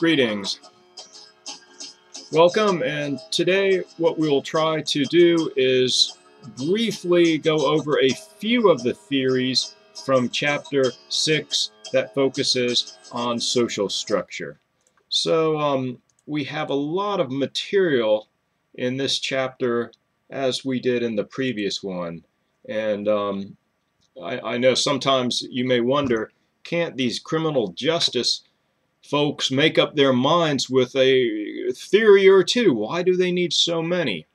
Greetings. Welcome, and today what we will try to do is briefly go over a few of the theories from Chapter 6 that focuses on social structure. So we have a lot of material in this chapter as we did in the previous one, and I know sometimes you may wonder, can't these criminal justice folks make up their minds with a theory or two? Why do they need so many?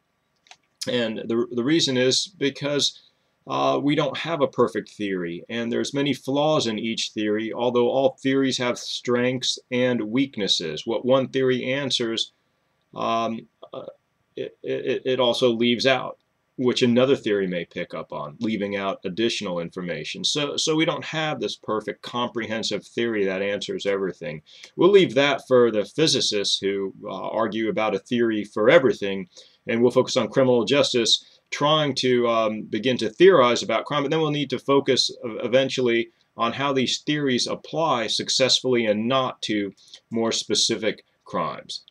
And the reason is because we don't have a perfect theory, and there's many flaws in each theory, although all theories have strengths and weaknesses. What one theory answers, it also leaves out, which another theory may pick up on, leaving out additional information. So we don't have this perfect comprehensive theory that answers everything. We'll leave that for the physicists who argue about a theory for everything, and we'll focus on criminal justice, trying to begin to theorize about crime, but then we'll need to focus eventually on how these theories apply successfully and not to more specific crimes.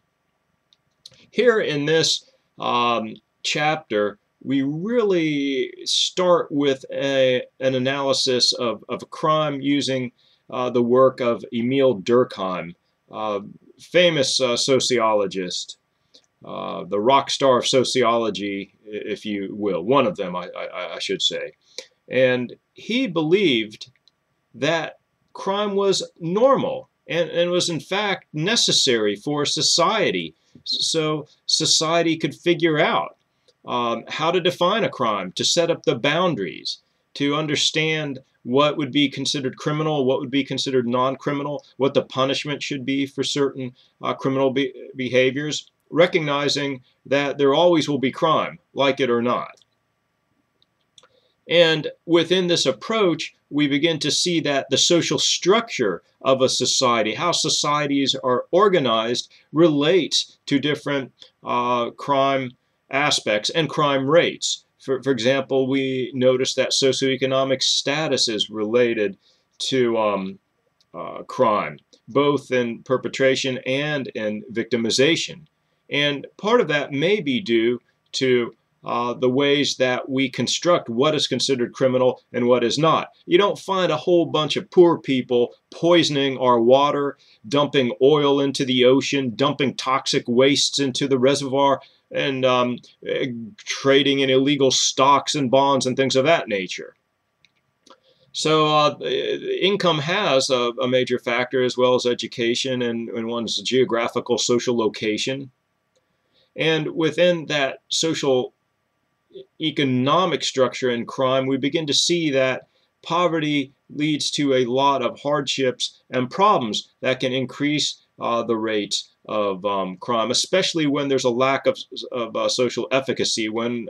Here in this chapter, we really start with an analysis of a crime using the work of Emil Durkheim, famous sociologist, the rock star of sociology, if you will, one of them, I should say. And he believed that crime was normal and was in fact necessary for society, so society could figure out how to define a crime, to set up the boundaries, to understand what would be considered criminal, what would be considered non-criminal, what the punishment should be for certain criminal behaviors, recognizing that there always will be crime, like it or not. And within this approach, we begin to see that the social structure of a society, how societies are organized, relates to different crime aspects and crime rates. For example, we notice that socioeconomic status is related to crime, both in perpetration and in victimization. And part of that may be due to the ways that we construct what is considered criminal and what is not. You don't find a whole bunch of poor people poisoning our water, dumping oil into the ocean, dumping toxic wastes into the reservoir, and trading in illegal stocks and bonds and things of that nature. So income has a major factor, as well as education and one's geographical social location. And within that social economic structure in crime, we begin to see that poverty leads to a lot of hardships and problems that can increase the rates of crime, especially when there's a lack of social efficacy, when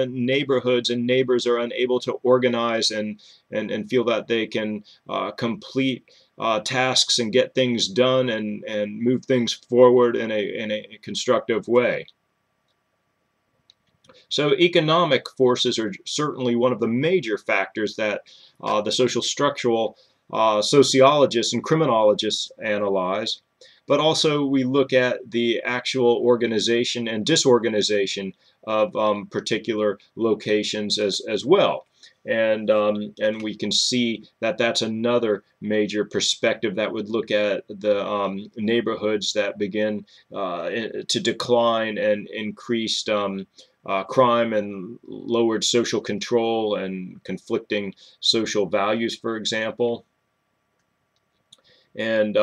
neighborhoods and neighbors are unable to organize and feel that they can complete tasks and get things done and move things forward in a constructive way. So economic forces are certainly one of the major factors that the social structural sociologists and criminologists analyze. But also we look at the actual organization and disorganization of particular locations as well. And we can see that that's another major perspective that would look at the neighborhoods that begin to decline and increased crime and lowered social control and conflicting social values, for example. And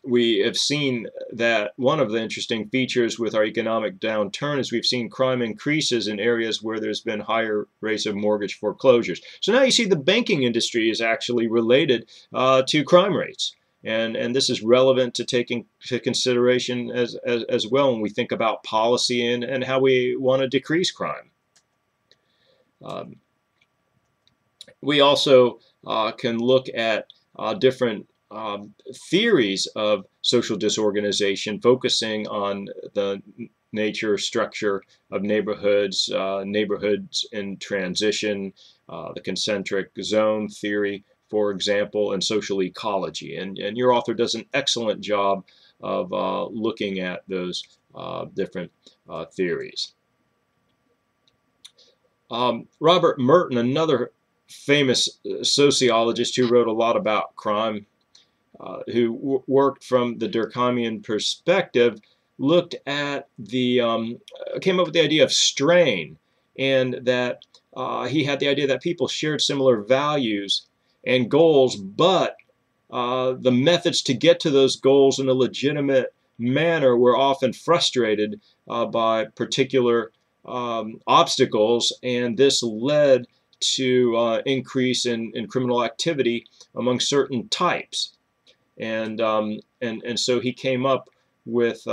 we have seen that one of the interesting features with our economic downturn is we've seen crime increases in areas where there's been higher rates of mortgage foreclosures. So now you see the banking industry is actually related to crime rates. And this is relevant to taking into consideration as well when we think about policy and how we want to decrease crime. We also can look at different theories of social disorganization, focusing on the nature, structure of neighborhoods, neighborhoods in transition, the concentric zone theory, for example, and social ecology. And your author does an excellent job of looking at those different theories. Robert Merton, another famous sociologist who wrote a lot about crime, who worked from the Durkheimian perspective, looked at came up with the idea of strain, and that he had the idea that people shared similar values and goals, but the methods to get to those goals in a legitimate manner were often frustrated by particular obstacles, and this led to increase in criminal activity among certain types. And so he came up with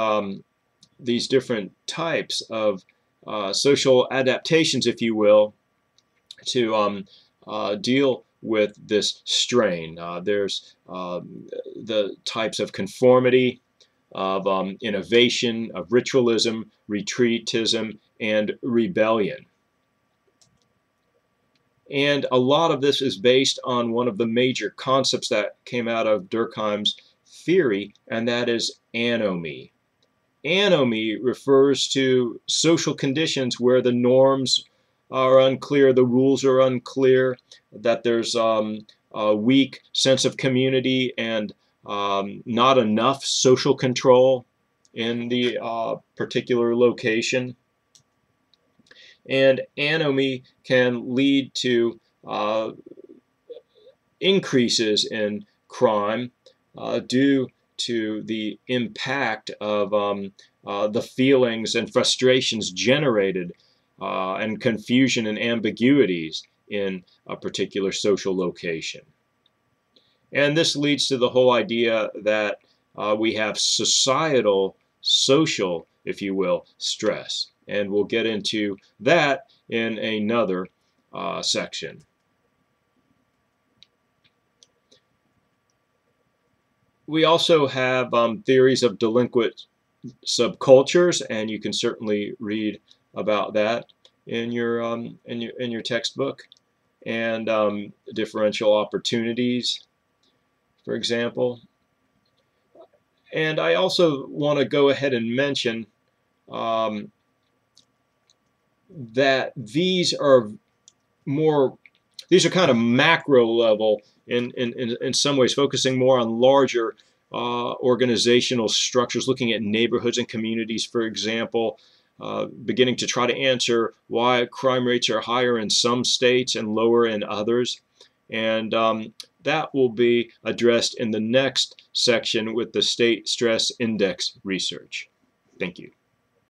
these different types of social adaptations, if you will, to deal with this strain. There's the types of conformity, of innovation, of ritualism, retreatism, and rebellion. And a lot of this is based on one of the major concepts that came out of Durkheim's theory, and that is anomie. Anomie refers to social conditions where the norms are unclear, the rules are unclear, that there's a weak sense of community and not enough social control in the particular location. And anomie can lead to increases in crime due to the impact of the feelings and frustrations generated and confusion and ambiguities in a particular social location. And this leads to the whole idea that we have societal, social, if you will, stress. And we'll get into that in another section. We also have theories of delinquent subcultures, and you can certainly read about that in your textbook. And differential opportunities, for example. And I also want to go ahead and mention that these are kind of macro level in some ways, focusing more on larger organizational structures, looking at neighborhoods and communities, for example, beginning to try to answer why crime rates are higher in some states and lower in others. And that will be addressed in the next section with the State Stress Index research. Thank you.